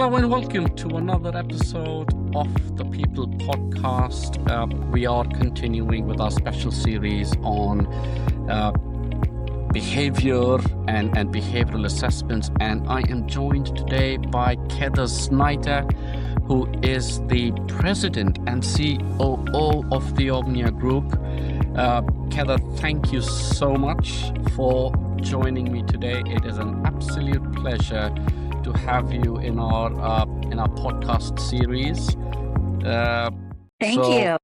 Hello and welcome to another episode of the People Podcast. We are continuing with our special series on behavior and behavioral assessments, and I am joined today by Keather Snyder, who is the president and COO of the Omnia Group. Keather, thank you so much for joining me today. It is an absolute pleasure to have you in our podcast series. Thank you.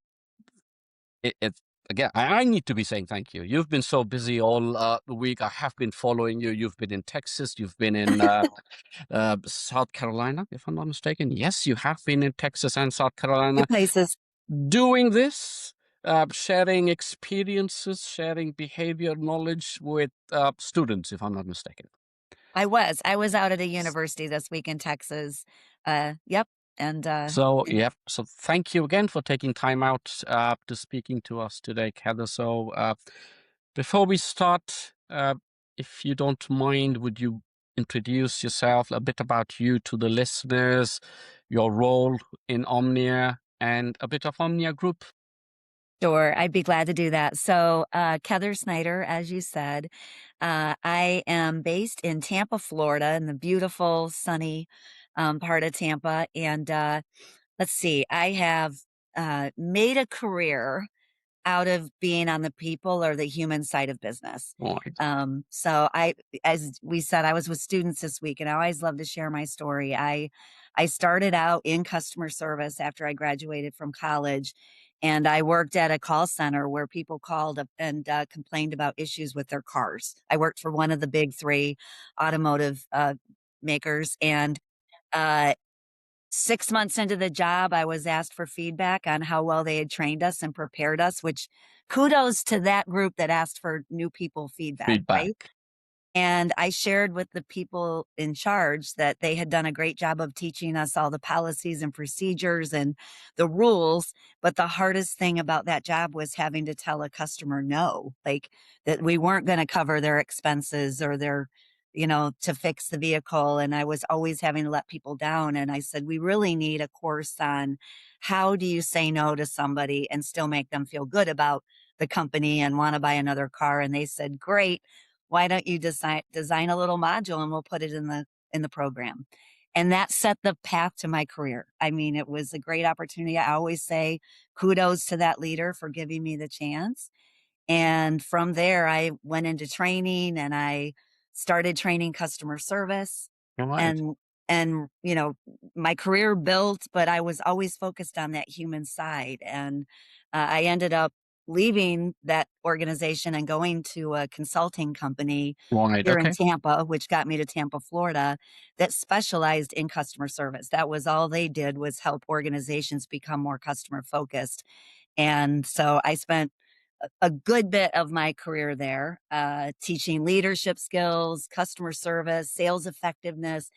Again, I need to be saying thank you. You've been so busy all the week. I have been following you. You've been in Texas. You've been in South Carolina, if I'm not mistaken. Yes, you have been in Texas and South Carolina. Good places. Doing this, sharing experiences, sharing behavior knowledge with students, if I'm not mistaken. I was out at a university this week in Texas. Yep. And So thank you again for taking time out to speaking to us today, Keather. So before we start, if you don't mind, would you introduce yourself, a bit about you to the listeners, your role in Omnia, and a bit of Omnia Group? Sure, I'd be glad to do that. So, Keather Snyder, as you said, I am based in Tampa, Florida, in the beautiful, sunny part of Tampa. And let's see, I have made a career out of being on the people or the human side of business. Right. So as we said, I was with students this week, and I always love to share my story. I started out in customer service after I graduated from college, and I worked at a call center where people called up and complained about issues with their cars. I worked for one of the big three automotive makers, and 6 months into the job, I was asked for feedback on how well they had trained us and prepared us, which kudos to that group that asked for new people feedback, right? And I shared with the people in charge that they had done a great job of teaching us all the policies and procedures and the rules. But the hardest thing about that job was having to tell a customer no, like that we weren't going to cover their expenses or their, to fix the vehicle. And I was always having to let people down. And I said, we really need a course on how do you say no to somebody and still make them feel good about the company and want to buy another car. And they said, great. Why don't you design a little module and we'll put it in the program? And that set the path to my career. I mean, it was a great opportunity. I always say kudos to that leader for giving me the chance. And from there, I went into training and I started training customer service. Right. And my career built, but I was always focused on that human side. And I ended up leaving that organization and going to a consulting company here in Tampa, which got me to Tampa, Florida, that specialized in customer service. That was all they did, was help organizations become more customer focused. And so I spent a good bit of my career there, teaching leadership skills, customer service, sales effectiveness,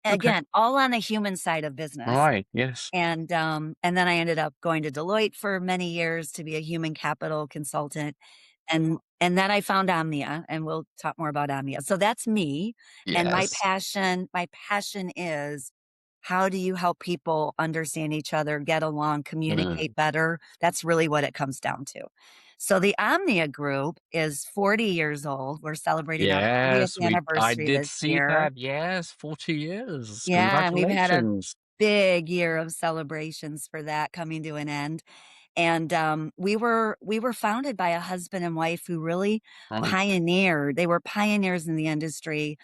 again, all on the human side of business. Right. Yes. And then I ended up going to Deloitte for many years to be a human capital consultant. And then I found Omnia, and we'll talk more about Omnia. So that's me. And my passion is, how do you help people understand each other, get along, communicate better? That's really what it comes down to. So the Omnia Group is 40 years old. We're celebrating our 40th I anniversary did this see year. that. Yes, 40 years. Yeah, and we've had a Congratulations. big year of celebrations for that coming to an end. And we were founded by a husband and wife who really Right. pioneered. They were pioneers in the industry.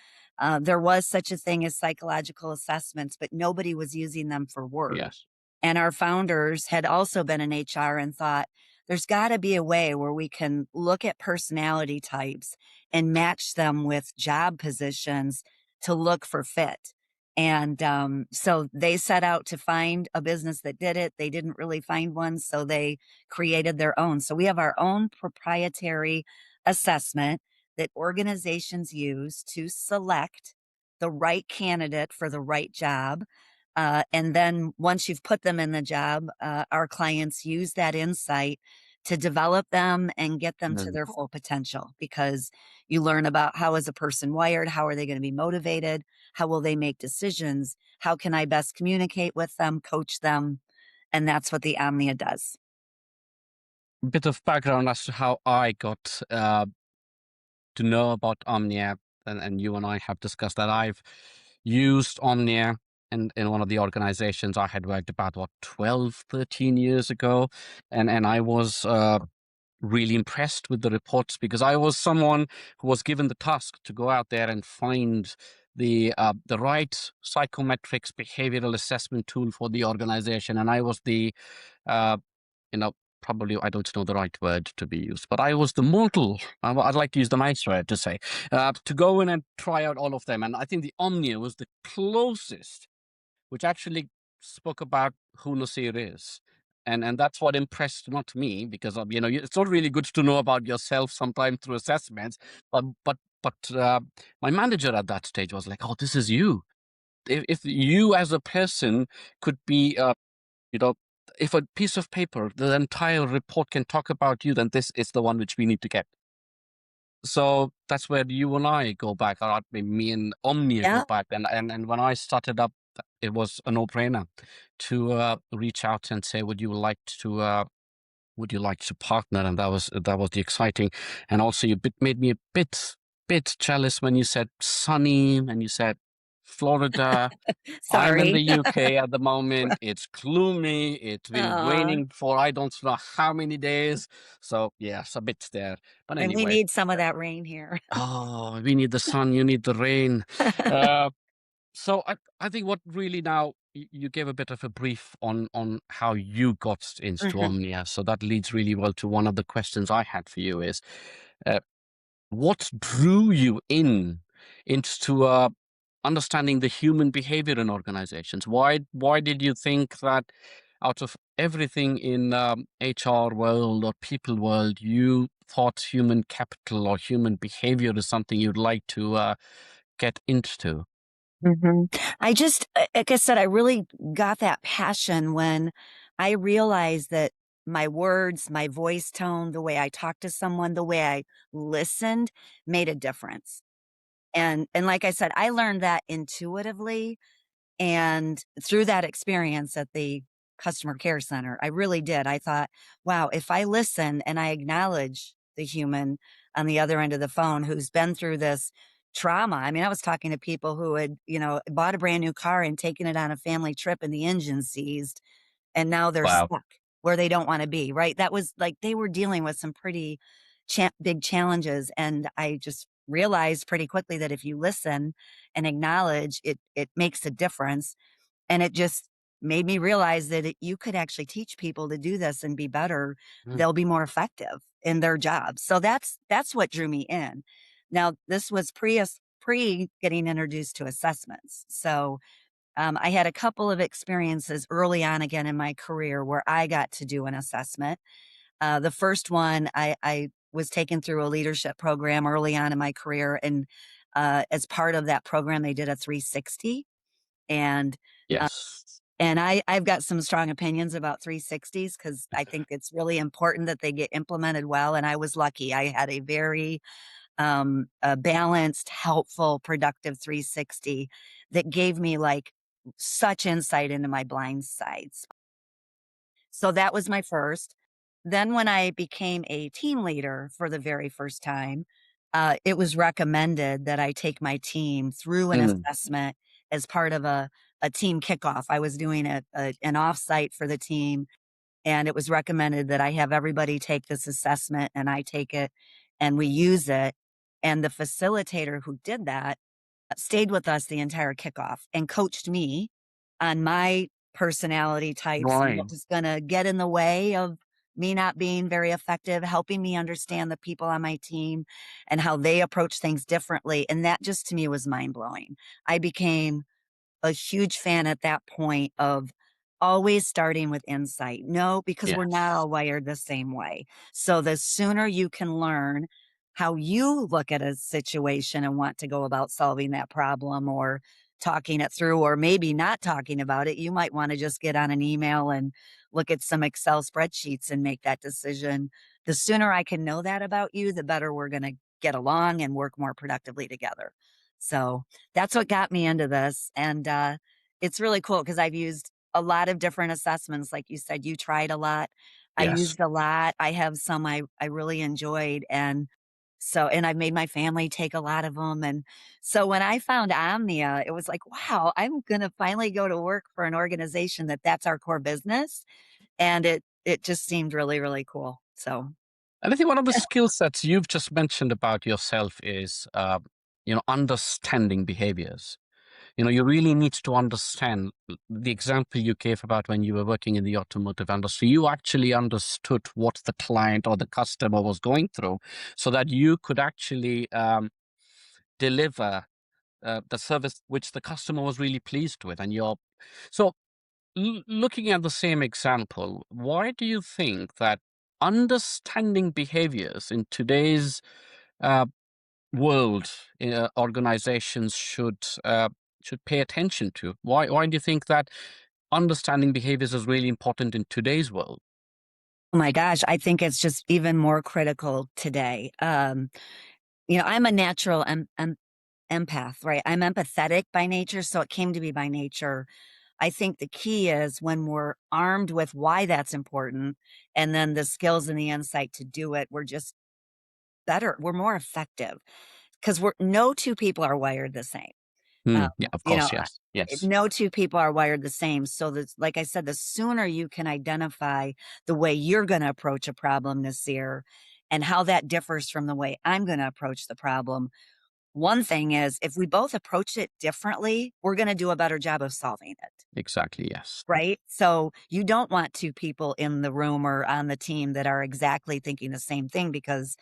There was such a thing as psychological assessments, but nobody was using them for work. Yes. And our founders had also been in HR and thought, there's got to be a way where we can look at personality types and match them with job positions to look for fit. And so they set out to find a business that did it. They didn't really find one, so they created their own. So we have our own proprietary assessment that organizations use to select the right candidate for the right job. And then once you've put them in the job, our clients use that insight to develop them and get them to Mm. their full potential, because you learn about how is a person wired, how are they going to be motivated, how will they make decisions, how can I best communicate with them, coach them, and that's what the Omnia does. Bit of background as to how I got to know about Omnia, and you and I have discussed that. I've used Omnia in one of the organizations I had worked about, what, 12, 13 years ago. And I was really impressed with the reports, because I was someone who was given the task to go out there and find the right psychometrics behavioral assessment tool for the organization. And I was the uh, you know, probably I don't know the right word to be used, but I was the mortal. I'd like to use the nice word to say, to go in and try out all of them. And I think the Omnia was the closest, which actually spoke about who Nasir is. And that's what impressed not me, because it's not really good to know about yourself sometimes through assessments, but my manager at that stage was like, "Oh, this is you. If you as a person could be you know, if a piece of paper, the entire report can talk about you, then this is the one which we need to get." So that's where you and I go back, or maybe me and Omnia go Yeah. back. And when I started up, it was a no-brainer to reach out and say, would you like to partner? And that was the exciting. And also, made me a bit jealous when you said sunny, and you said Florida. I'm in Sorry. the UK at the moment. It's gloomy. It's been Aw, raining for I don't know how many days. So yes, a bit there. But and we anyway, need some of that rain here. oh, we need the sun. You need the rain. Uh, so I think what really now you gave a bit of a brief on how you got into Mhm. Omnia. So that leads really well to one of the questions I had for you is, uh, what drew you into understanding the human behavior in organizations? Why did you think that out of everything in HR world or people world, you thought human capital or human behavior is something you'd like to get into? Mhm. I just, like I said, I really got that passion when I realized that my words, my voice tone, the way I talked to someone, the way I listened made a difference. And like I said, I learned that intuitively and through that experience at the customer care center. I really did. I thought, wow, if I listen and I acknowledge the human on the other end of the phone who's been through this trauma. I mean, I was talking to people who had, bought a brand new car and taken it on a family trip and the engine seized, and now they're Wow. stuck where they don't want to be, right? That was like they were dealing with some pretty big challenges. And I just realized pretty quickly that if you listen and acknowledge it, it makes a difference. And it just made me realize that you could actually teach people to do this and be better. Mm. They'll be more effective in their jobs. So that's what drew me in. Now, this was pre getting introduced to assessments. So I had a couple of experiences early on again in my career where I got to do an assessment. The first one, I was taken through a leadership program early on in my career, and as part of that program, they did a 360, and Yes. I've got some strong opinions about 360s because I think it's really important that they get implemented well. And I was lucky; I had a very balanced, helpful, productive 360 that gave me like such insight into my blind sides. So that was my first. Then when I became a team leader for the very first time, it was recommended that I take my team through an Mm. assessment as part of a team kickoff. I was doing an offsite for the team, and it was recommended that I have everybody take this assessment and I take it and we use it. And the facilitator who did that stayed with us the entire kickoff and coached me on my personality types and Right. what was going to get in the way of me not being very effective, helping me understand the people on my team and how they approach things differently. And that just to me was mind blowing. I became a huge fan at that point of always starting with insight. No, because we're not Yes. all wired the same way. So the sooner you can learn how you look at a situation and want to go about solving that problem or talking it through or maybe not talking about it. You might want to just get on an email and look at some Excel spreadsheets and make that decision. The sooner I can know that about you, the better we're going to get along and work more productively together. So that's what got me into this. And it's really cool because I've used a lot of different assessments. Like you said, you tried a lot. I Yes. used a lot. I have some I really enjoyed. And I've made my family take a lot of them. And so when I found Omnia, it was like, wow, I'm going to finally go to work for an organization that's our core business. And it just seemed really, really cool. So, And I think one of the skill sets you've just mentioned about yourself is, understanding behaviors. You really need to understand the example you gave about when you were working in the automotive industry. You actually understood what the client or the customer was going through so that you could actually deliver the service which the customer was really pleased with. So looking at the same example, why do you think that understanding behaviors in today's uh, world, organizations should pay attention to? Why do you think that understanding behaviors is really important in today's world? oh my gosh, I think it's just even more critical today. I'm a natural empath, right? I'm empathetic by nature, so it came to me by nature. I think the key is when we're armed with why that's important and then the skills and the insight to do it, we're just better. We're more effective because we're no two people are wired the same. Um, Yeah, of you course, know, yes, yes, no two people are wired the same. So that's like I said, the sooner you can identify the way you're going to approach a problem, Nasir, and how that differs from the way I'm going to approach the problem. One thing is if we both approach it differently, we're going to do a better job of solving it. exactly, yes, Right? So you don't want two people in the room or on the team that are exactly thinking the same thing because,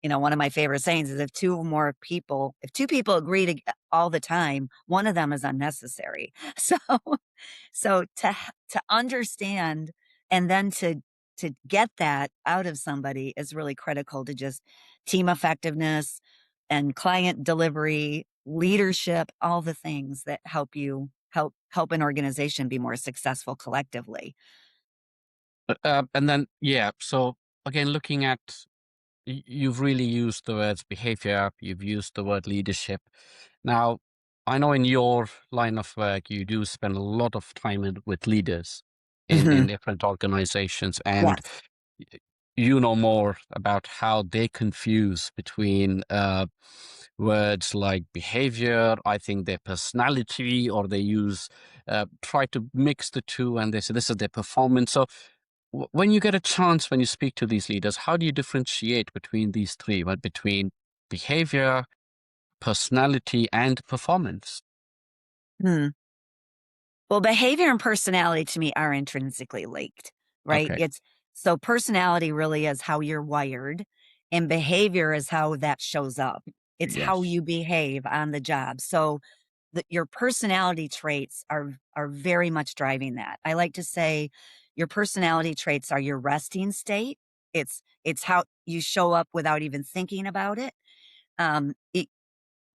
one of my favorite sayings is if two people agree all the time, one of them is unnecessary. So to understand and then to get that out of somebody is really critical to just team effectiveness and client delivery, leadership, all the things that help an organization be more successful collectively. and then yeah. So again, looking at you've really used the words behavior, you've used the word leadership. Now, I know in your line of work, you do spend a lot of time with leaders in Mhm. different organizations, and Yes. y- you know more about how they confuse between words like behavior, I think their personality, or they try to mix the two and they say this is their performance. So when you get a chance, when you speak to these leaders, how do you differentiate between these three, right? Between behavior, personality, and performance? Hmm. Well, behavior and personality to me are intrinsically linked, right? Okay. It's so personality really is how you're wired, and behavior is how that shows up. It's how Yes. you behave on the job. So your personality traits are very much driving that. I like to say your personality traits are your resting state. It's how you show up without even thinking about it. It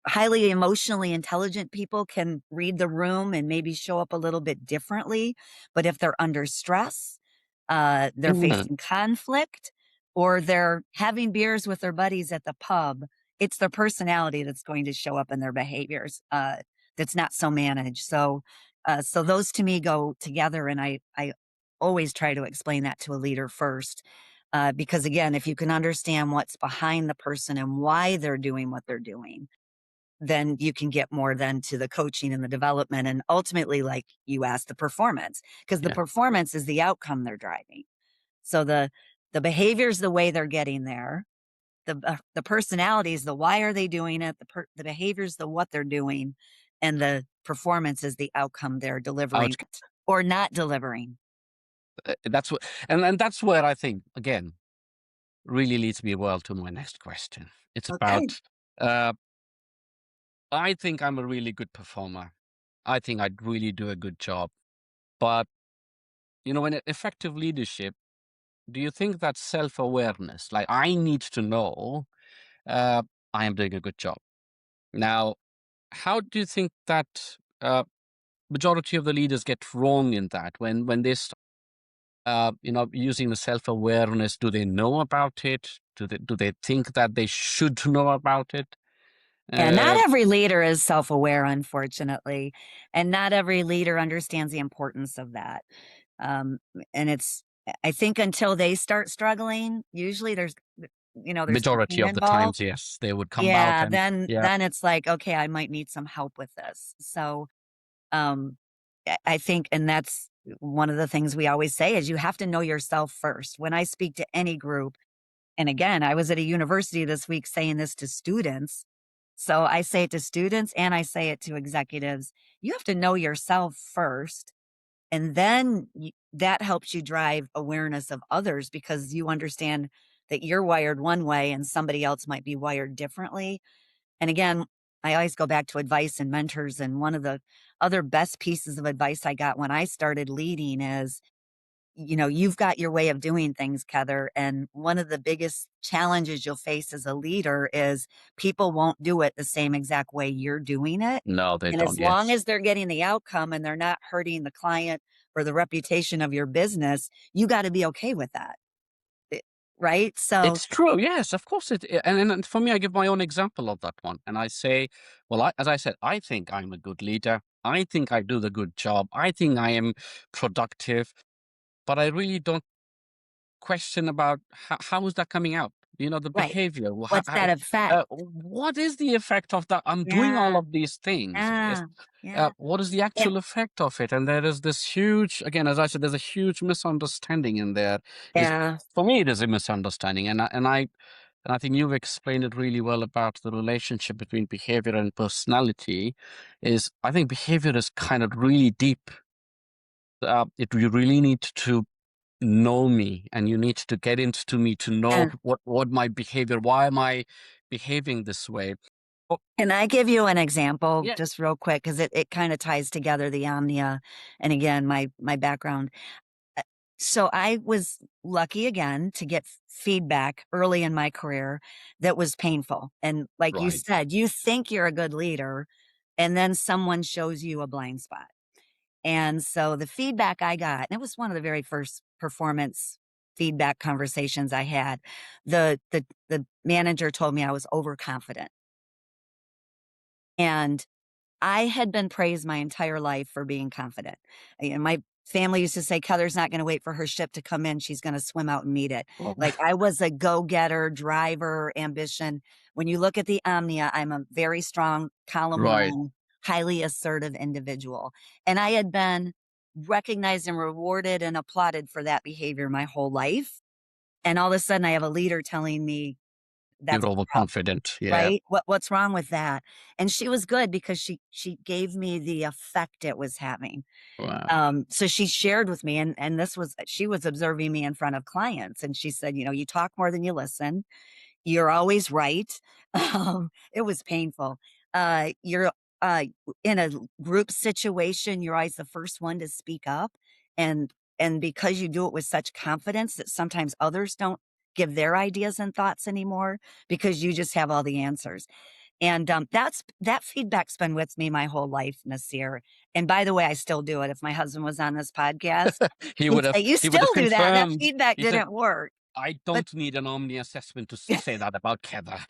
highly emotionally intelligent people can read the room and maybe show up a little bit differently. But if they're under stress, they're Mm. facing conflict, or they're having beers with their buddies at the pub, it's their personality that's going to show up in their behaviors. That's not so managed. So those to me go together, and I always try to explain that to a leader first. Because again, if you can understand what's behind the person and why they're doing what they're doing, then you can get more then to the coaching and the development and ultimately, like you asked, the performance, because the Yeah. performance is the outcome they're driving. So the behavior is the way they're getting there. The personality is the why are they doing it. The behavior is the what they're doing, and the performance is the outcome they're delivering Outcome. or not delivering. That's what, and that's where I think again really leads me well to my next question. It's Okay. about. I think I'm a really good performer. I think I'd really do a good job. But when effective leadership, do you think that self-awareness, like I need to know uh, I am doing a good job? Now, how do you think that? uh, majority of the leaders get wrong in that when they start, using the self-awareness. Do they know about it? Do they think that they should know about it? Yeah, not Uh, every leader is self-aware, unfortunately, and not every leader understands the importance of that. Um, and it's I think until they start struggling, usually there's Majority coaching of the involved. times, yes, they would come out Yeah, and then yeah, then it's like, "Okay, I might need some help with this." So, um, I think and that's one of the things we always say is you have to know yourself first. When I speak to any group and again, I was at a university this week saying this to students. So I say it to students and I say it to executives. You have to know yourself first, and then that helps you drive awareness of others because you understand that you're wired one way and somebody else might be wired differently. And again, I always go back to advice and mentors. And one of the other best pieces of advice I got when I started leading is you've got your way of doing things, Keather. And one of the biggest challenges you'll face as a leader is people won't do it the same exact way you're doing it. no, they And as don't. long Yes, as they're getting the outcome and they're not hurting the client or the reputation of your business, you got to be okay with that. It- Right. So, it's true. Yes, of course and for me, I give my own example of that one, and I say, well, as I said, I think I'm a good leader. I think I do the good job. I think I am productive, but I really don't question about how is that coming out? The right. behavior. What's that effect? What is the effect of that? I'm doing all Yeah. of these things. Yeah. Yeah. What is the And, actual effect of it? And there is this huge, again, as I said, there's a huge misunderstanding in there. Is yeah. For me, it is a misunderstanding, and I think you've explained it really well about the relationship between behavior and personality. I think behavior is kind of really deep. You really need to know me, and you need to get into me to know And what my behavior, why am I behaving this way. Oh, can I give you an example yeah, just real quick? Because it kind of ties together the omnia and again, my background. Uh, So I was lucky again to get feedback early in my career that was painful. And like you right. said, you think you're a good leader, and then someone shows you a blind spot. And so the feedback I got, and it was one of the very first performance feedback conversations I had. The manager told me I was overconfident. And I had been praised my entire life for being confident. My family used to say, "Heather's not gonna wait for her ship to come in, she's gonna swim out and meet it." Well, Like, I was a go-getter, driver, ambition. When you look at the Omnia, I'm a very strong column right. 1, highly assertive individual, and I had been recognized and rewarded and applauded for that behavior my whole life, and all of a sudden, I have a leader telling me You're that's a problem. overconfident. Yeah. Right? What's wrong with that? And she was good because she gave me the effect it was having. Wow. So she shared with me and this was she was observing me in front of clients and she said, "You talk more than you listen. You're always right." It was painful. You're in a group situation, you're always the first one to speak up and because you do it with such confidence that sometimes others don't give their ideas and thoughts anymore because you just have all the answers. And, that feedback's been with me my whole life, Nasir. And by the way, I still do it. If my husband was on this podcast, he would he'd have say, "You he would still have do that. That confirmed. feedback He said, didn't work." I But don't need an Omni assessment to say that about Keather.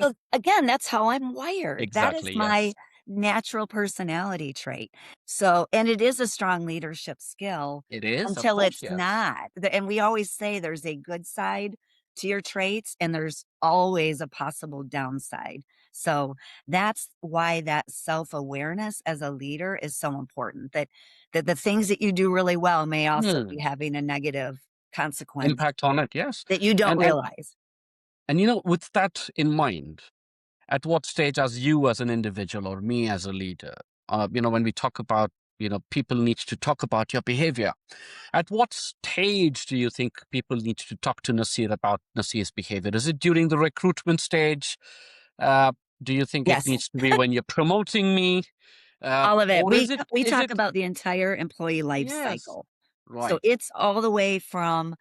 well, again, that's how I'm wired. That is Exactly. my Yes. natural personality trait. So, and it is a strong leadership skill It is, of until course. it's Yes. not. And we always say there's a good side to your traits and there's always a possible downside. So that's why that self-awareness as a leader is so important that the things that you do really well may also be Hmm. having a negative consequence Impact on it. Yes. that you don't And and realize. and with that in mind, at what stage, as an individual or me as a leader, when we talk about, people need to talk about your behavior. At what stage do you think people need to talk to Nasir about Nasir's behavior? Is it during the recruitment stage? Uh, do you think it Yes. needs to be when you're promoting me? All of it. Or We is talk it, about the entire employee life yes, cycle. So right, it's all the way from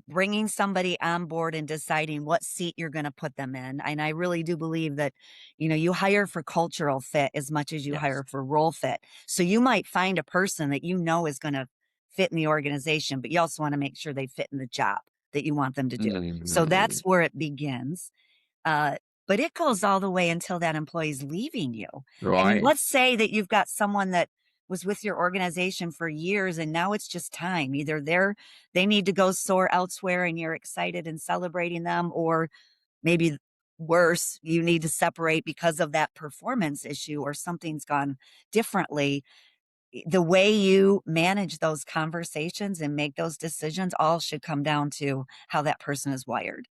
bringing somebody on board and deciding what seat you're gonna put them in, and I really do believe that, you hire for cultural fit as much as you Yes. hire for role fit. So you might find a person that is gonna fit in the organization, but you also wanna make sure they fit in the job that you want them to do. So Mm, that's where it begins. Uh, but it goes all the way until that employee's leaving you. And right. let's say that you've got someone that was with your organization for years and now it's just time. Either they need to go soar elsewhere and you're excited and celebrating them, or maybe worse, you need to separate because of that performance issue or something's gone differently. The way you manage those conversations and make those decisions all should come down to how that person is wired.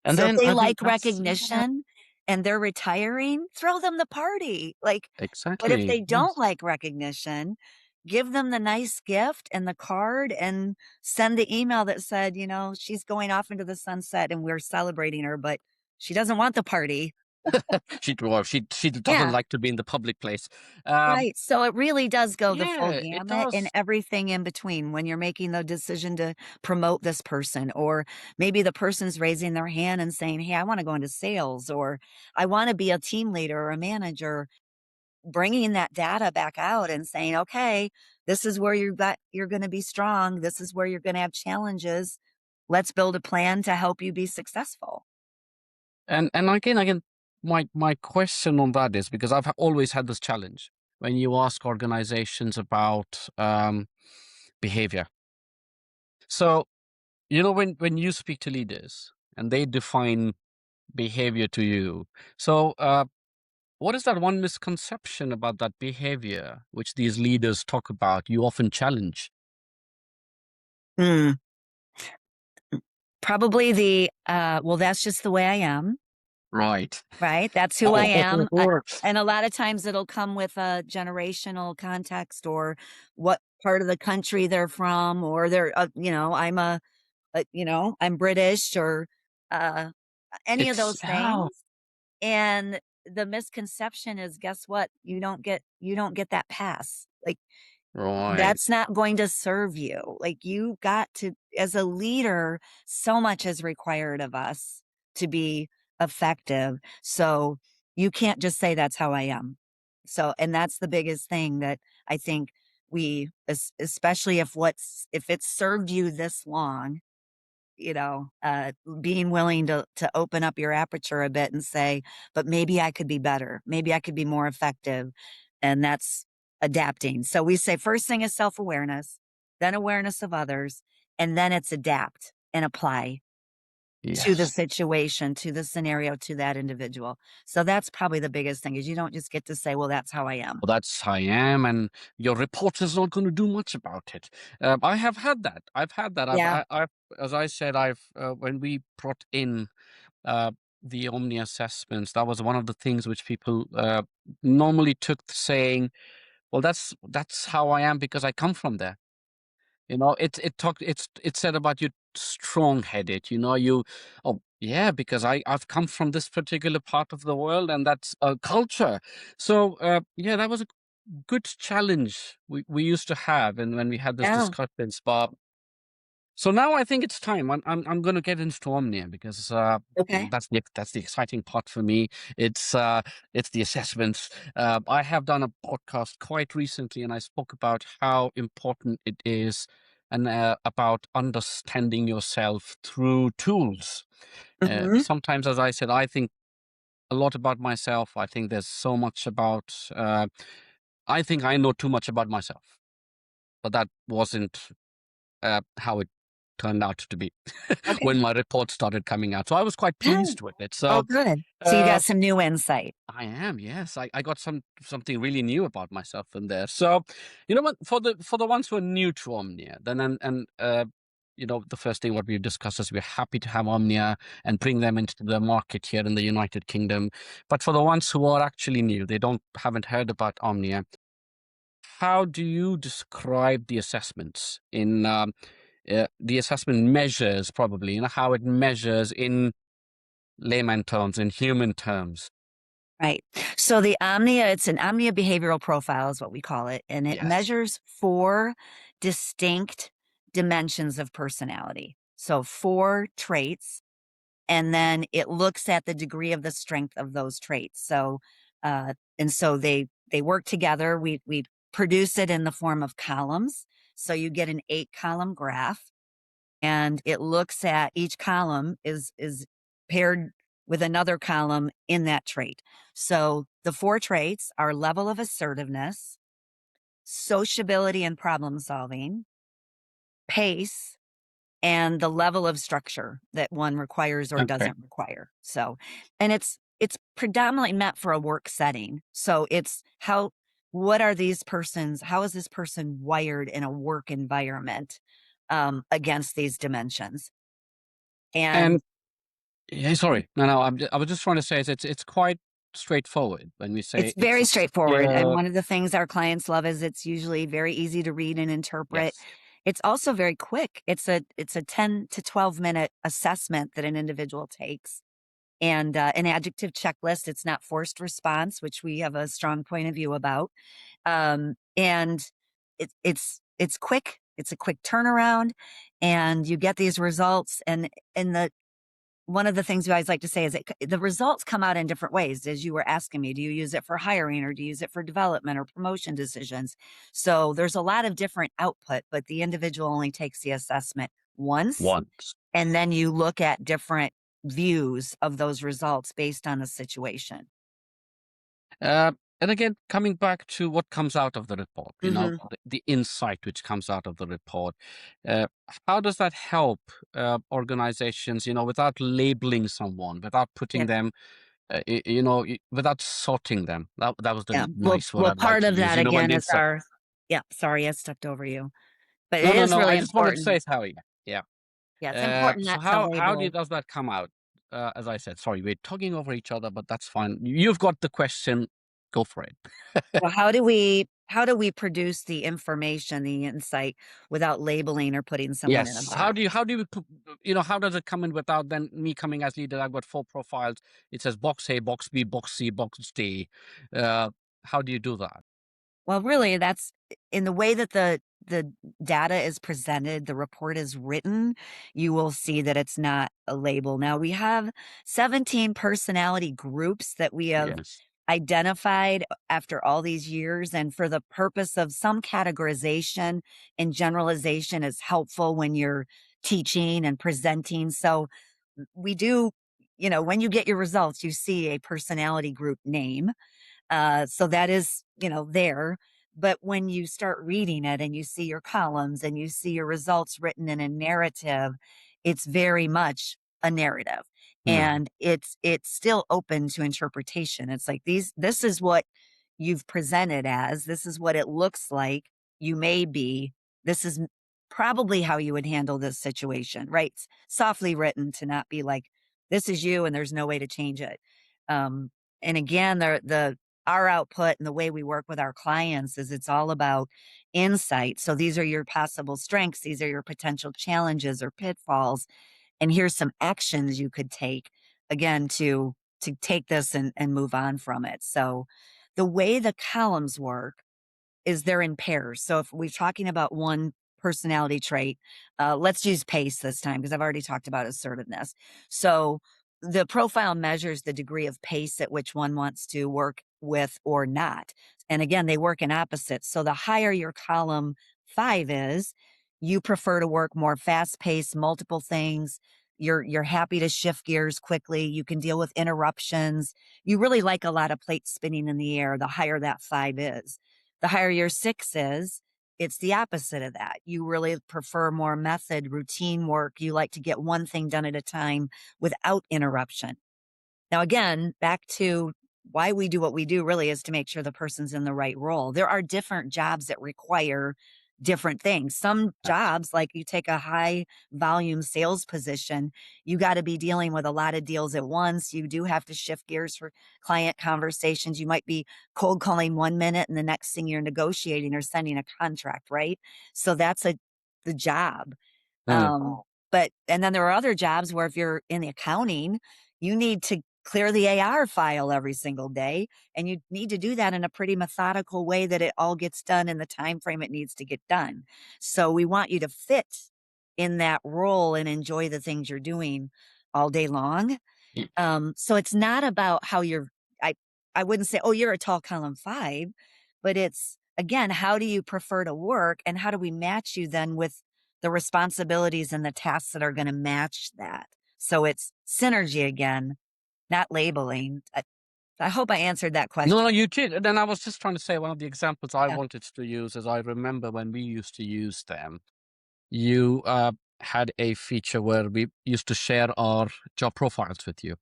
And So if then they I think like that's, yeah, recognition and they're retiring, throw them the party. But if exactly. they don't Yes. like recognition, give them the nice gift and the card and send the email that said, she's going off into the sunset and we're celebrating her, but she doesn't want the party. She doesn't Yeah. like to be in the public place. Um, Right. So it really does go the full yeah, it gamut and does. everything in between when you're making the decision to promote this person, or maybe the person's raising their hand and saying, "Hey, I want to go into sales," or "I want to be a team leader or a manager." Bringing that data back out and saying, "Okay, this is where you're going to be strong. This is where you're going to have challenges. Let's build a plan to help you be successful." And again, my question on that is because I've always had this challenge when you ask organizations about behavior. So, when you speak to leaders and they define behavior to you, so what is that one misconception about that behavior which these leaders talk about? You often challenge, Hmm. Probably well, that's just the way I am. right? Right? That's who I am, Oh, and a lot of times it'll come with a generational context or what part of the country they're from, or I'm British, or, uh, any of it's those oh, things, and the misconception is, guess what? You don't get that pass. right. That's not going to serve you. You got to, as a leader, so much is required of us to be effective. So you can't just say that's how I am. So, and that's the biggest thing that I think especially if it's served you this long, you know, uh, being willing to open up your aperture a bit and say, but maybe I could be better. Maybe I could be more effective. And that's adapting. So we say first thing is self-awareness, then awareness of others, and then it's adapt and apply to the Yes. situation, to the scenario, to that individual. So that's probably the biggest thing is you don't just get to say, well, that's how I am. Well, that's how I am, and your report is not going to do much about it. I have had that. I've had that. Yeah. I've, as I said, when we brought in uh, the Omni assessments, that was one of the things which people normally took saying, "Well, that's how I am because I come from there." It said about you strong-headed. Oh yeah, because I've come from this particular part of the world, and that's a culture. So yeah, that was a good challenge we used to have, and when we had this Yeah. discussion, Bob. So now I think it's time. I'm going to get into Omnia because Okay. that's the exciting part for me. It's uh, it's the assessments. I have done a podcast quite recently, and I spoke about how important it is, and about understanding yourself through tools. Hmm. Sometimes, as I said, I think a lot about myself. I think there's so much about. I think I know too much about myself, but that wasn't how it turned out to be Okay. when my report started coming out. So I was quite Yeah. pleased with it. Oh, So good. So you uh, got some new insight. I am, yes, I got something really new about myself in there. So you know what, for the ones who are new to Omnia, then the first thing what we discussed is we're happy to have Omnia and bring them into the market here in the United Kingdom. But for the ones who are actually new, they haven't heard about Omnia. How do you describe the assessments the assessment measures, probably, how it measures in layman terms, in human terms? Right. So it's an Omnia behavioral profile is what we call it, and it Yes. measures four distinct dimensions of personality. So 4 traits, and then it looks at the degree of the strength of those traits. So, and so they work together. We produce it in the form of columns. So you get an 8-column graph, and it looks at each column is paired with another column in that trait. So the 4 traits are level of assertiveness, sociability and problem solving, pace, and the level of structure that one requires or Okay. doesn't require. So, and it's predominantly meant for a work setting. So it's what are these persons, how is this person wired in a work environment against these dimensions? And And yeah, sorry. No, I was just trying to say is it's quite straightforward when we it's say very straightforward. And yeah, one of the things our clients love is it's usually very easy to read and interpret. yes, It's also very quick. It's a 10 to 12-minute assessment that an individual takes, and an adjective checklist. It's not forced response, which we have a strong point of view about. And it's quick. It's a quick turnaround, and you get these results. And the one of the things we always like to say is that the results come out in different ways. As you were asking me, do you use it for hiring or do you use it for development or promotion decisions? So there's a lot of different output, but the individual only takes the assessment once, once. and then you look at different views of those results based on the situation. Uh, and again, coming back to what comes out of the report, Hmm. the insight which comes out of the report, uh, how does that help organizations, without labeling someone, without putting Yeah. them, without sorting them? That was Yeah. the Well, nice word well, I'd like part to of use. that When again the is insight. yeah, sorry, I stepped over you, but No, it no, is no. really I just wanted to say important. it's how, yeah, yeah. Yeah, it's important So not to how label. does that come out? As I said, sorry, we're talking over each other, but that's fine. You've got the question. Go for it. Well, how do we produce the information, the insight without labeling or putting someone in a Yes. box? How do you put, how does it come in without then me coming as leader? I've got 4 profiles. It says box A, box B, box C, box D. Uh, how do you do that? Well, really, that's in the way that the data is presented, the report is written, you will see that it's not a label. Now, we have 17 personality groups that we have Yes. identified after all these years, and for the purpose of some categorization and generalization is helpful when you're teaching and presenting. So, we do, when you get your results, you see a personality group name, so that is, there. But when you start reading it and you see your columns and you see your results written in a narrative, it's very much a narrative. Hmm. And it's still open to interpretation. It's like this is what you've presented as, this is what it looks like you may be. This is probably how you would handle this situation, right? It's softly written to not be like, this is you and there's no way to change it. Um, and again, the our output and the way we work with our clients is it's all about insight. So these are your possible strengths, these are your potential challenges or pitfalls, and here's some actions you could take again to take this and move on from it. So the way the columns work is they're in pairs. So if we're talking about one personality trait, let's use pace this time because I've already talked about assertiveness. So the profile measures the degree of pace at which one wants to work with or not. And again, they work in opposites. So the higher your column 5 is, you prefer to work more fast paced, multiple things. You're happy to shift gears quickly. You can deal with interruptions. You really like a lot of plates spinning in the air, the higher that 5 is. The higher your 6 is, it's the opposite of that. You really prefer more method, routine work. You like to get one thing done at a time without interruption. Now, again, back to why we do what we do really is to make sure the person's in the right role. There are different jobs that require different things. Some jobs, like you take a high volume sales position, you got to be dealing with a lot of deals at once. You do have to shift gears for client conversations. You might be cold calling 1 minute and the next thing you're negotiating or sending a contract, right? So that's the job. Hmm. But and then there are other jobs where if you're in the accounting, you need to clear the AR file every single day, and you need to do that in a pretty methodical way that it all gets done in the time frame it needs to get done. So we want you to fit in that role and enjoy the things you're doing all day long. Y- So it's not about how you're I I wouldn't say, "Oh, you're a tall column 5," but it's, again, how do you prefer to work, and how do we match you then with the responsibilities and the tasks that are gonna match that? So it's synergy again, not labeling. I hope I answered that No, question. no, you did. And then I was just trying to say one of the examples I Yeah. wanted to use is I remember when we used to use them, you had a feature where we used to share our job profiles with you.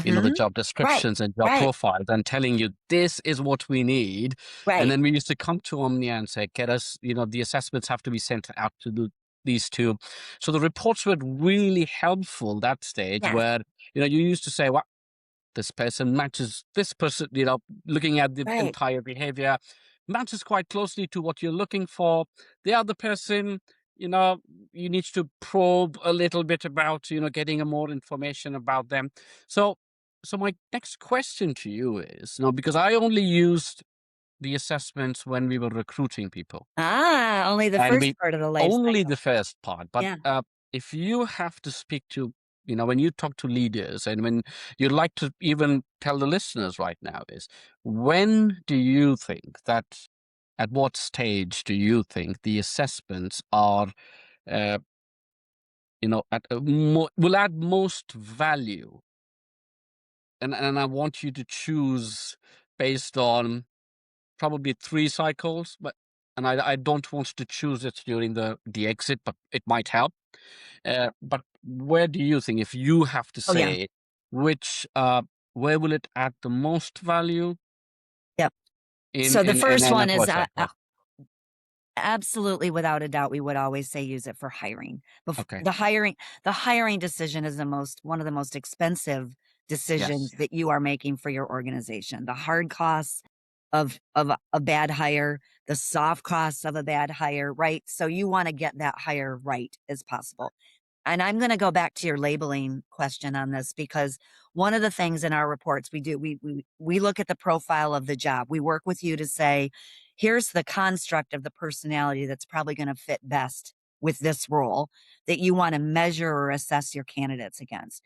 The Mhm. job Right. descriptions and job Right. profiles and telling you this is what we need. And Right. then we used to come to Omnia and say, get us, the assessments have to be sent out to these two. So the reports were really helpful that stage Yes. where, you used to say, well, this person matches this person, looking at the Right. entire behavior matches quite closely to what you're looking for. The other person, you know, you need to probe a little bit about, getting a more information about them. So, so my next question to you is, because I only used the assessments when we were recruiting people. Only the And first we part of the life only cycle. the first part, but, Yeah. if you have to speak to when you talk to leaders and when you'd like to even tell the listeners right now is, when do you think that at what stage do you think the assessments are, uh, at will add most value? And I want you to choose based on probably 3 cycles, but and I don't want to choose it during the exit, but it might help. But where do you think, if you have to Oh, yeah. say, which where will it add the most value Yep. in So the in in first in a one is, process? absolutely, without a doubt, we would always say use it for hiring. Okay. The hiring decision is one of the most expensive decisions Yes. that you are making for your organization. The hard costs of a bad hire, the soft costs of a bad hire, right? So you wanna get that hire right as possible. And I'm gonna go back to your labeling question on this because one of the things in our reports we do, we look at the profile of the job. We work with you to say, here's the construct of the personality that's probably gonna fit best with this role that you wanna measure or assess your candidates against.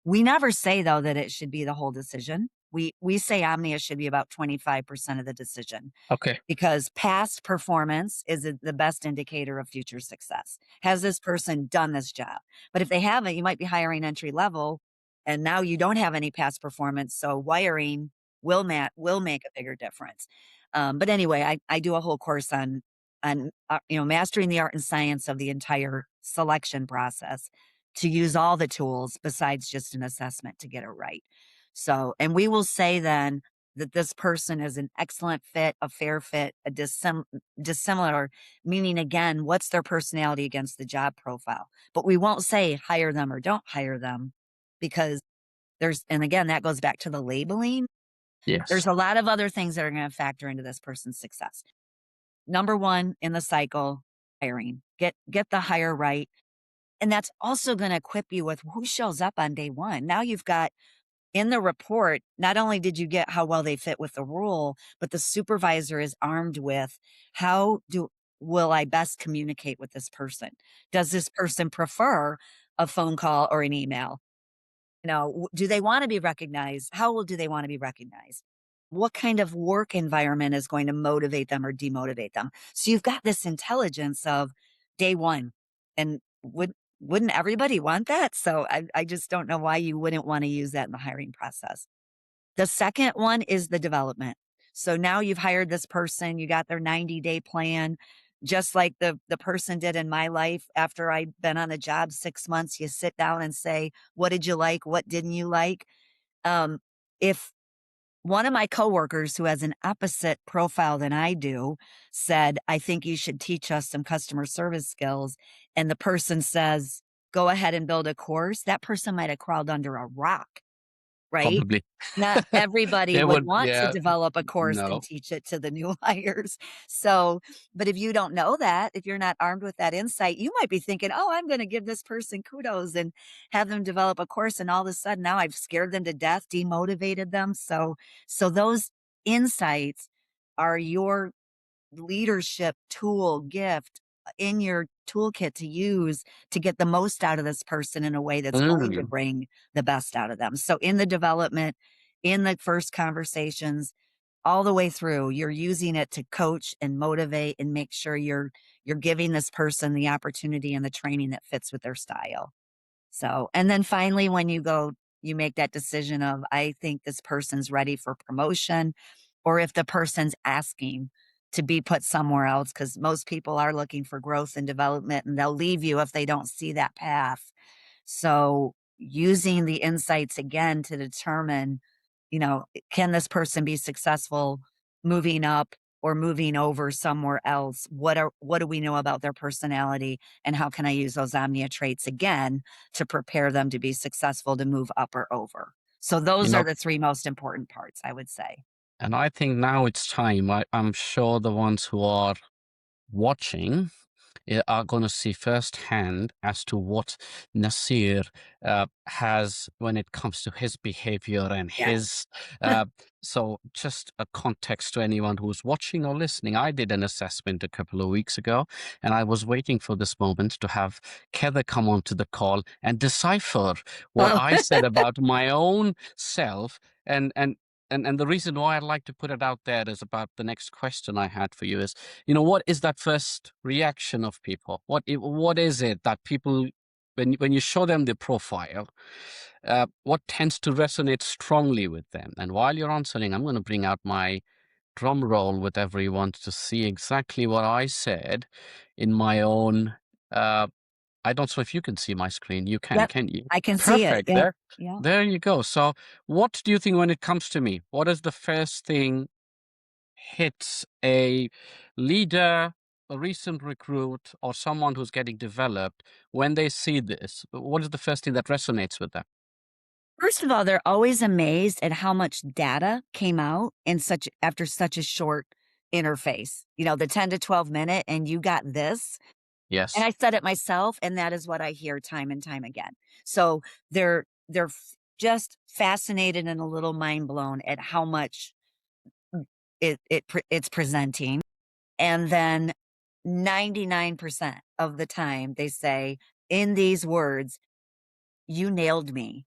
We never say, though, that it should be the whole decision. We say Omnia should be about 25% of the decision Okay. because past performance is the best indicator of future success. Has this person done this job? But if they haven't, you might be hiring entry level and now you don't have any past performance. So wiring will make a bigger difference. But anyway, I do a whole course on mastering the art and science of the entire selection process to use all the tools besides just an assessment to get it right. So, and we will say then that this person is an excellent fit, a fair fit, a dissimilar, meaning again, what's their personality against the job profile? But we won't say hire them or don't hire them because and again, that goes back to the labeling. Yes. There's a lot of other things that are going to factor into this person's success. Number one in the cycle, hiring. Get the hire right. And that's also going to equip you with who shows up on day one. Now you've got in the report, not only did you get how well they fit with the role, but the supervisor is armed with how do will I best communicate with this person? Does this person prefer a phone call or an email? Do they want to be recognized? How well do they want to be recognized? What kind of work environment is going to motivate them or demotivate them? So you've got this intelligence of day one. And wouldn't everybody want that? So I just don't know why you wouldn't want to use that in the hiring process. The second one is the development. So now you've hired this person, you got their 90-day plan, just like the person did in my life after I'd been on the job 6 months, you sit down and say, "What did you like? What didn't you like?" If one of my coworkers who has an opposite profile than I do said, "I think you should teach us some customer service skills," and the person says, "Go ahead and build a course," that person might have crawled under a rock. right? Probably. Not everybody They would would, want to yeah, develop a course and no. teach it to the new hires. So, but if you don't know that, if you're not armed with that insight, you might be thinking, "Oh, I'm gonna give this person kudos and have them develop a course," and all of a sudden now I've scared them to death, demotivated them. So those insights are your leadership tool, gift in your toolkit to use to get the most out of this person in a way that's going to Mm, bring the best out of them. So in the development, in the first conversations, all the way through, you're using it to coach and motivate and make sure you're giving this person the opportunity and the training that fits with their style. So, and then finally, when you make that decision of, I think this person's ready for promotion, or if the person's asking to be put somewhere else, because most people are looking for growth and development and they'll leave you if they don't see that path. So, using the insights again to determine, can this person be successful moving up or moving over somewhere else? What do we know about their personality and how can I use those omnia traits again to prepare them to be successful to move up or over? So you those are know, the 3 most important parts, I would say. and I think now it's time. I'm sure the ones who are watching are going to see firsthand as to what Nasir has when it comes to his behavior and Yes. his. Uh, so, just a context to anyone who's watching or listening. I did an assessment a couple of weeks ago, and I was waiting for this moment to have Keather come onto the call and decipher what Oh, I said about my own self. And the reason why I'd like to put it out there is about the next question I had for you is, what is that first reaction of people? What is it that people, when you show them the profile, what tends to resonate strongly with them? And while you're answering, I'm going to bring out my drum roll with everyone to see exactly what I said in my own. Uh, I don't know if you can see my screen. You yep. can you? I can see it. Perfect. Yep. There, Yeah. there you go. So, what do you think when it comes to me? What is the first thing hits a leader, a recent recruit, or someone who's getting developed when they see this? What is the first thing that resonates with them? First of all, they're always amazed at how much data came out in such after such a short interface. The 10 to 12 minute and you got this. And Yes. I said it myself, and that is what I hear time and time again. So just fascinated and a little mind blown at how much it's presenting. And then 99% of the time they say in these words, you nailed me.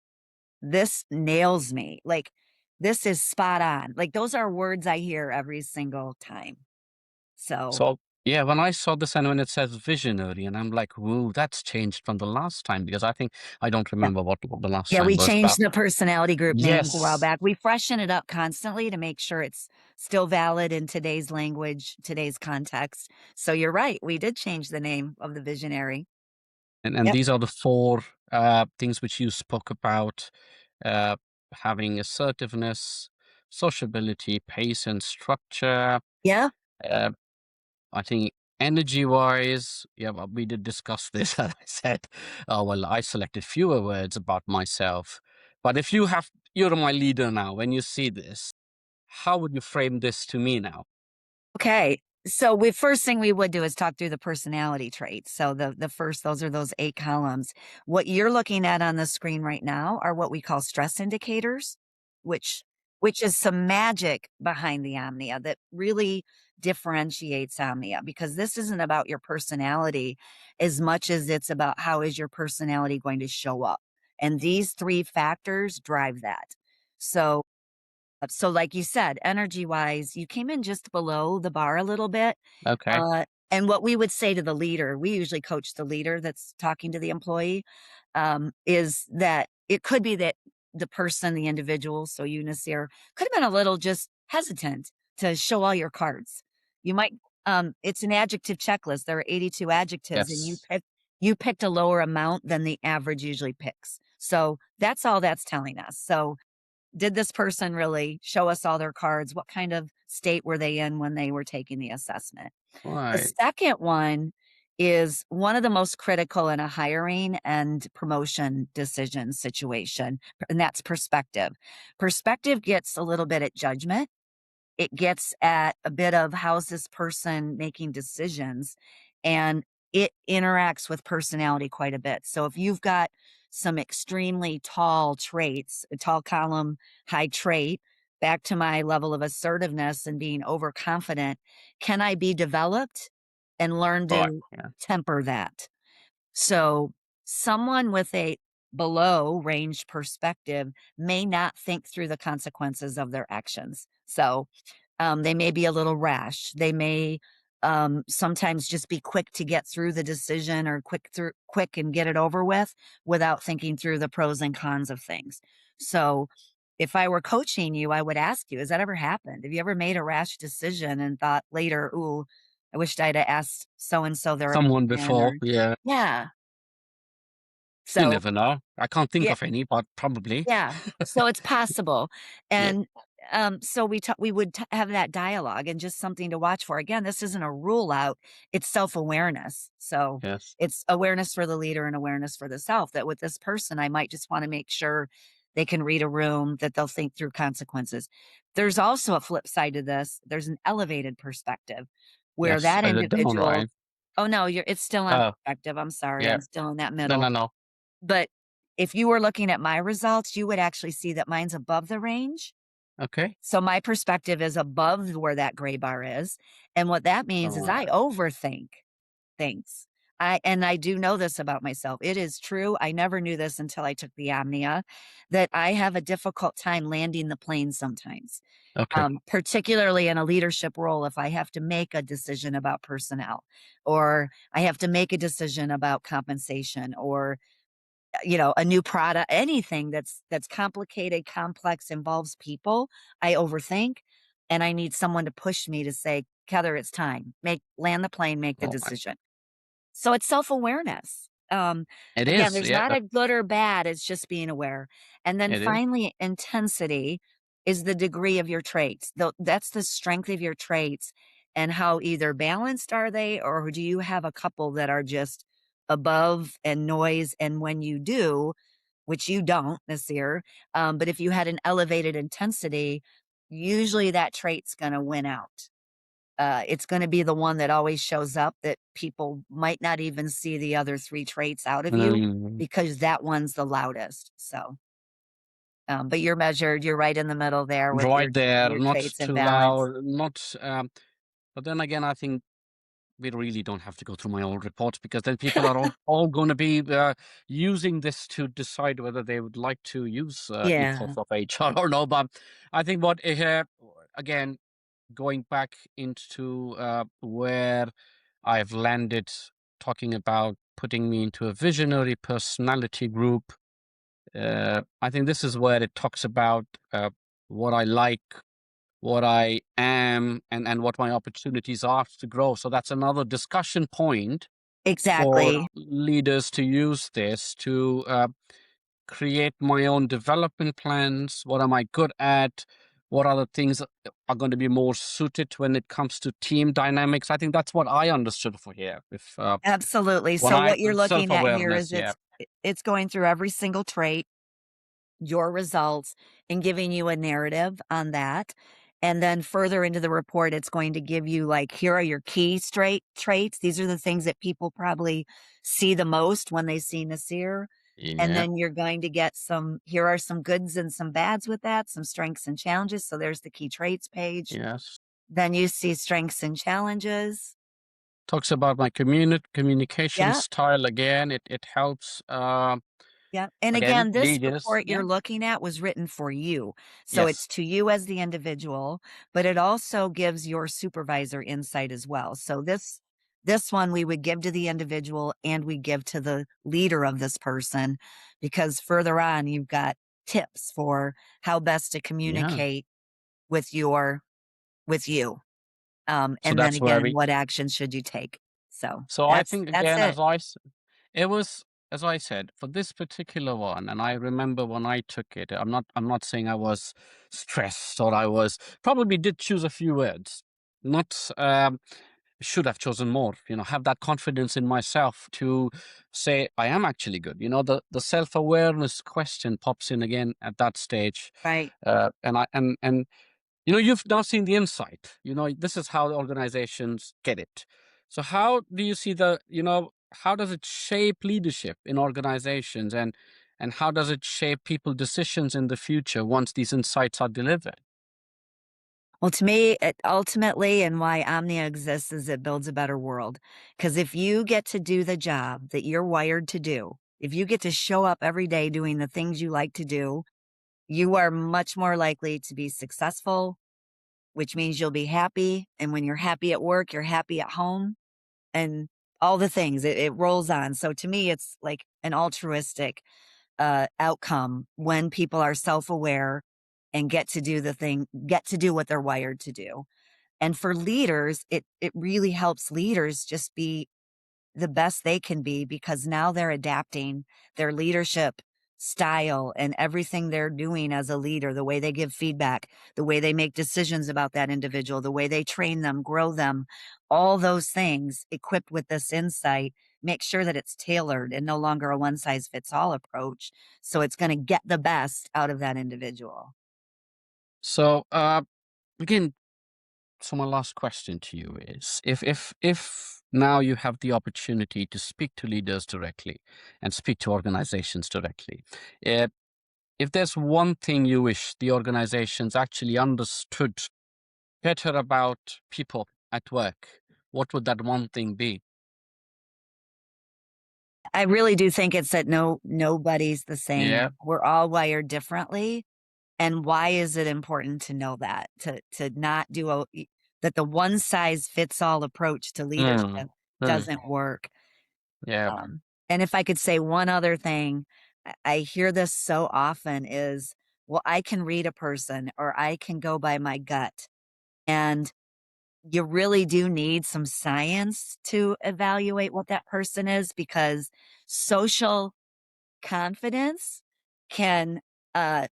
This nails me. Like, this is spot on. Like, those are words I hear every single time. So, So, yeah, when I saw this and when it says visionary, and I'm like, whoa, that's changed from the last time because I think I don't yeah. remember what the last Yeah, time we was changed about. the personality group names a while Yes. back. We freshen it up constantly to make sure it's still valid in today's language, today's context. So you're right. We did change the name of the visionary. And Yep. these are the four things which you spoke about, uh, having assertiveness, sociability, pace, and structure. Yeah. Uh, I think energy wise, yeah, well, we did discuss this. And I said, oh, well, I selected fewer words about myself. But if you're my leader now, when you see this, how would you frame this to me now? Okay. So we first thing we would do is talk through the personality traits. So the first those are those 8 columns. What you're looking at on the screen right now are what we call stress indicators, which which is some magic behind the omnia that really differentiates omnia because this isn't about your personality as much as it's about how is your personality going to show up. And these 3 factors drive that. So like you said, energy wise, you came in just below the bar a little bit. Okay. And what we would say to the leader, we usually coach the leader that's talking to the employee, is that it could be that the person, the individual, so you, Nasir, could have been a little just hesitant to show all your cards. You might, it's an adjective checklist. There are 82 adjectives, and Yes. you picked a lower amount than the average usually picks. So that's all that's telling us. So did this person really show us all their cards? What kind of state were they in when they were taking the assessment? The Right. second one is one of the most critical in a hiring and promotion decision situation, and that's perspective. Perspective gets a little bit at judgment. It gets at a bit of how's this person making decisions, and it interacts with personality quite a bit. So if you've got some extremely tall traits, a tall column, high trait, back to my level of assertiveness and being overconfident, can I be developed and learn Correct. to Yeah. temper that? So, someone with a below range perspective may not think through the consequences of their actions. So, they may be a little rash. They may sometimes just be quick to get through the decision or quick and get it over with without thinking through the pros and cons of things. So, if I were coaching you, I would ask you, has that ever happened? Have you ever made a rash decision and thought later, ooh, I wished I'd have asked so and so their Someone opinion before. or Yeah. yeah. You So, never know. I can't think yeah, of any, but probably. yeah. So it's possible. Yeah. And, so we would have that dialogue and just something to watch for. Again, this isn't a rule out, it's self-awareness. So Yes. it's awareness for the leader and awareness for the self that with this person, I might just wanna make sure they can read a room, that they'll think through consequences. There's also a flip side to this. There's an elevated perspective where Yes. that The down, individual right? oh, no, it's still on Oh, perspective. I'm sorry. yeah. I'm still in that No, middle. no, no. But if you were looking at my results, you would actually see that mine's above the range. Okay. So my perspective is above where that gray bar is. And what that means is I Alright. overthink things. I do know this about myself. It is true. I never knew this until I took the Omnia that I have a difficult time landing the plane sometimes. Okay. Particularly in a leadership role, if I have to make a decision about personnel, or I have to make a decision about compensation, or a new product, anything that's complicated, complex, involves people, I overthink, and I need someone to push me to say, "Keather, it's time. Make land the plane, make the Alright. decision." So it's self-awareness. It Again, is. there's Yeah. not a good or bad, it's just being aware. And then It is. finally, intensity is the degree of your traits. That's the strength of your traits and how either balanced are they, or do you have a couple that are just above and noise, and when you do, which you don't this year, but if you had an elevated intensity, usually that trait's gonna win out. It's gonna be the one that always shows up that people might not even see the other 3 traits out of you Mm, because that one's the loudest, so, but you're right in the middle there with right there. your Not traits and too balance. loud. Not. But then again, I think we really don't have to go through my old reports because then people are all going to be using this to decide whether they would like to use ethos Yeah, of HR or no. But I think what again, going back into where I've landed, talking about putting me into a visionary personality group. I think this is where it talks about what I like, what I am, and what my opportunities are to grow. So that's another discussion point for exactly. leaders to use this to create my own development plans. What am I good at? What other things are going to be more suited when it comes to team dynamics? I think that's what I understood for here. If Absolutely. when So I what you're self looking at here awareness, is yeah, it's going through every single trait, your results, and giving you a narrative on that. And then further into the report, it's going to give you like, here are your key straight traits. These are the things that people probably see the most when they see Nasir. And yeah, then you're going to get here are some goods and some bads with that, some strengths and challenges. So there's the key traits page. yes. Then you see strengths and challenges. Talks about my communication Yeah. style again. It helps Yeah, and again again, this leaders. report Yeah. you're looking at was written for you. So Yes. it's to you as the individual, but it also gives your supervisor insight as well. So this one we would give to the individual and we give to the leader of this person because further on you've got tips for how best to Yeah. communicate with with you. So And then that's where again, we. what action should you take? So So I that's think that's again, it. it was as I said for this particular one, and I remember when I took it. I'm not saying I was stressed or I was probably did choose a few words. Not should have chosen more, have that confidence in myself to say I am actually good. The self-awareness question pops in again at that stage. Right. And you've now seen the insight. This is how the organizations get it. So how do you see how does it shape leadership in organizations, and how does it shape people decisions in the future once these insights are delivered? Well, to me, it ultimately, and why Omnia exists, is it builds a better world. Because if you get to do the job that you're wired to do, if you get to show up every day doing the things you like to do, you are much more likely to be successful, which means you'll be happy. And when you're happy at work, you're happy at home, and all the things, it rolls on. So to me, it's like an altruistic outcome when people are self-aware and get to do what they're wired to do. And for leaders, it really helps leaders just be the best they can be, because now they're adapting their leadership style and everything they're doing as a leader, the way they give feedback, the way they make decisions about that individual, the way they train them, grow them, all those things equipped with this insight, make sure that it's tailored and no longer a one size fits all approach. So it's going to get the best out of that individual. So again, so my last question to you is, if now you have the opportunity to speak to leaders directly and speak to organizations directly, uh, if there's one thing you wish the organizations actually understood better about people at work, what would that one thing be? I really do think it's that nobody's the Yeah. same. We're all wired differently. And why is it important to know that? To not do that the one size fits all approach to Mm, leadership mm, doesn't work. yeah. And if I could say one other thing, I hear this so often is, well, I can read a person or I can go by my gut. And you really do need some science to evaluate what that person is, because social confidence can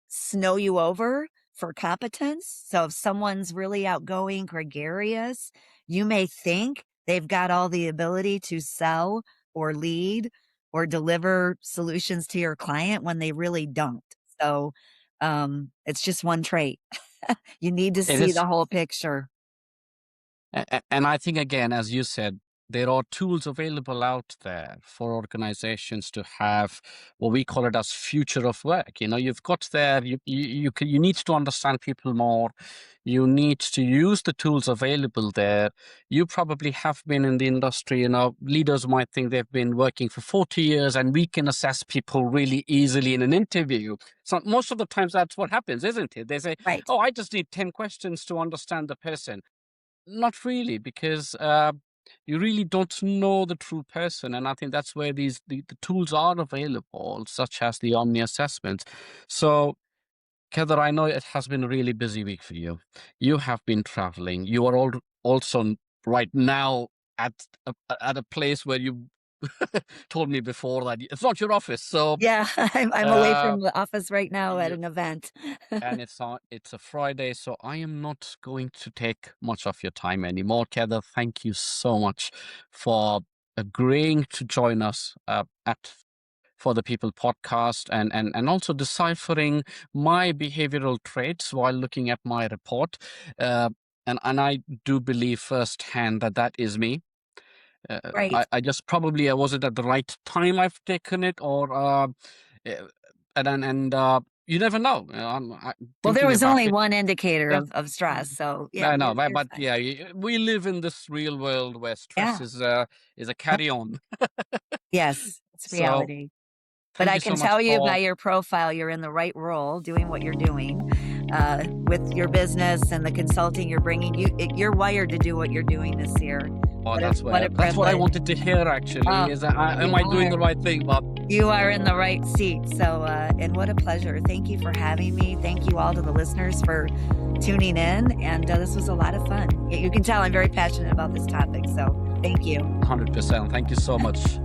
snow you over for competence. So if someone's really outgoing, gregarious, you may think they've got all the ability to sell or lead or deliver solutions to your client when they really don't. So it's just one trait. You need to It see is. the whole picture. And I think, again, as you said, there are tools available out there for organizations to have what we call it as future of work. You've got there, you need to understand people more. You need to use the tools available there. You probably have been in the industry. Leaders might think they've been working for 40 years and we can assess people really easily in an interview. So most of the times that's what happens, isn't it? They say, Right. oh, I just need 10 questions to understand the person. Not really, because you really don't know the true person, and I think that's where the tools are available, such as the Omni assessments. So, Keather, I know it has been a really busy week for you. You have been traveling. You are also right now at a place where you told me before that it's not your office. So, Yeah, I'm away uh, from the office right now at you, an event. and it's a Friday, so I am not going to take much of your time anymore. Keather, thank you so much for agreeing to join us at For the People podcast, and also deciphering my behavioral traits while looking at my report. Uh, and I do believe firsthand that is me. Right. I just probably was it at the right time I've taken it, or uh, and you never know. I'm Well, there thinking was about only it. one indicator Yeah, of stress, so yeah, I know, but, you're but fine. yeah, we live in this real world where stress Yeah. is a carry on. Yes, it's So reality. But thank I you can so much tell you by for. your profile, you're in the right role doing what you're doing, with your business and the consulting you're bringing. You're wired to do what you're doing this year. Oh, What a that's what I privilege. wanted to hear. Actually, Oh, is that you am I doing are. the right thing? But You are in the right seat. So, and what a pleasure. Thank you for having me. Thank you all to the listeners for tuning in. And this was a lot of fun. You can tell I'm very passionate about this topic. So, thank you. 100%. Thank you so much.